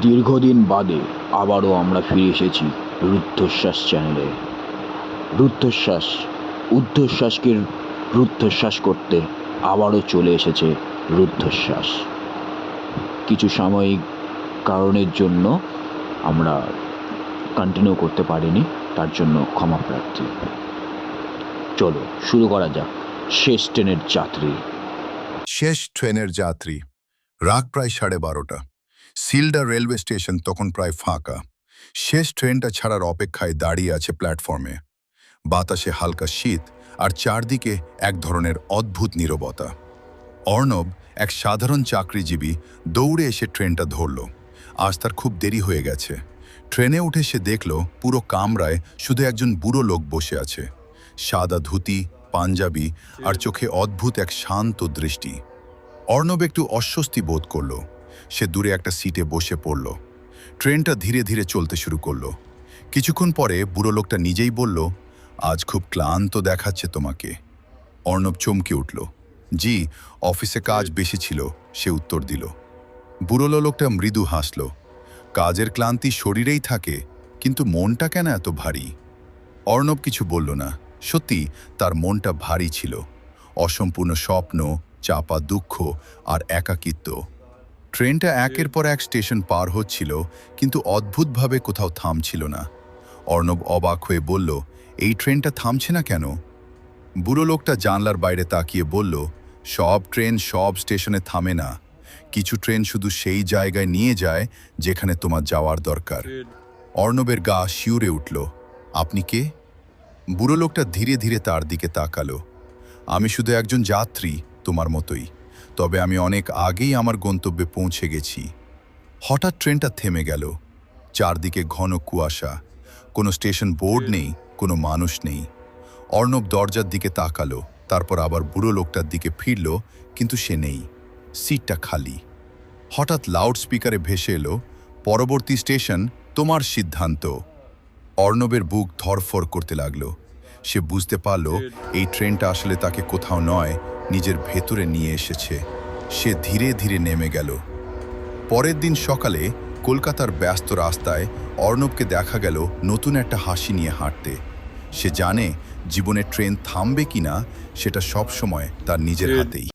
দীর্ঘদিন বাদে আবারও আমরা ফিরে এসেছি রুদ্ধশ্বাস চ্যানেলে। রুদ্ধশ্বাস, ঊর্ধ্বশ্বাসকে রুদ্ধশ্বাস করতে আবারও চলে এসেছে রুদ্ধশ্বাস। কিছু সাময়িক কারণের জন্য আমরা কন্টিনিউ করতে পারিনি, তার জন্য ক্ষমা প্রার্থী। চলো শুরু করা যাক শেষ ট্রেনের যাত্রী। শেষ ট্রেনের যাত্রী। রাত প্রায় 12:30। সিলডা রেলওয়ে স্টেশন তখন প্রায় ফাঁকা। শেষ ট্রেনটা ছাড়ার অপেক্ষায় দাঁড়িয়ে আছে প্ল্যাটফর্মে। বাতাসে হালকা শীত আর চারদিকে এক ধরনের অদ্ভুত নীরবতা। অর্ণব, এক সাধারণ চাকরিজীবী, দৌড়ে এসে ট্রেনটা ধরল। আজ তার খুব দেরি হয়ে গেছে। ট্রেনে উঠে সে দেখল পুরো কামরায় শুধু একজন বুড়ো লোক বসে আছে। সাদা ধুতি, পাঞ্জাবি আর চোখে অদ্ভুত এক শান্ত দৃষ্টি। অর্ণব একটু অস্বস্তি বোধ করল। সে দূরে একটা সিটে বসে পড়ল। ট্রেনটা ধীরে ধীরে চলতে শুরু করলো। কিছুক্ষণ পরে বুড়ো লোকটা নিজেই বলল, আজ খুব ক্লান্ত দেখাচ্ছে তোমাকে। অর্ণব চমকে উঠল। জি, অফিসে কাজ বেশি ছিল, সে উত্তর দিল। বুড়ো লোকটা মৃদু হাসল। কাজের ক্লান্তি শরীরেই থাকে, কিন্তু মনটা কেন এত ভারী? অর্ণব কিছু বলল না। সত্যি তার মনটা ভারী ছিল। অসম্পূর্ণ স্বপ্ন, চাপা দুঃখ আর একাকিত্ব। ট্রেনটা একের পর এক স্টেশন পার হচ্ছিল, কিন্তু অদ্ভুতভাবে কোথাও থামছিল না। অর্ণব অবাক হয়ে বলল, এই ট্রেনটা থামছে না কেন? বুড়ো লোকটা জানলার বাইরে তাকিয়ে বলল, সব ট্রেন সব স্টেশনে থামে না। কিছু ট্রেন শুধু সেই জায়গায় নিয়ে যায় যেখানে তোমার যাওয়ার দরকার। অর্ণবের গা শিউরে উঠল। আপনি কে? বুড়ো লোকটা ধীরে ধীরে তার দিকে তাকালো। আমি শুধু একজন যাত্রী, তোমার মতোই। তবে আমি অনেক আগেই আমার গন্তব্যে পৌঁছে গেছি। হঠাৎ ট্রেনটা থেমে গেল। চারদিকে ঘন কুয়াশা। কোনো স্টেশন বোর্ড নেই, কোনো মানুষ নেই। অর্ণব দরজার দিকে তাকালো, তারপর আবার বুড়ো লোকটার দিকে ফিরল, কিন্তু সে নেই। সিটটা খালি। হঠাৎ লাউড স্পিকারে ভেসে এলো, পরবর্তী স্টেশন তোমার সিদ্ধান্ত। অর্ণবের বুক ধরফর করতে লাগলো। সে বুঝতে পারল এই ট্রেনটা আসলে তাকে কোথাও নয়, নিজের ভেতরে নিয়ে এসেছে। সে ধীরে ধীরে নেমে গেল। পরের দিন সকালে কলকাতার ব্যস্ত রাস্তায় অর্ণবকে দেখা গেল নতুন একটা হাসি নিয়ে হাঁটতে। সে জানে জীবনে ট্রেন থামবে কিনা সেটা সবসময় তার নিজের হাতেই।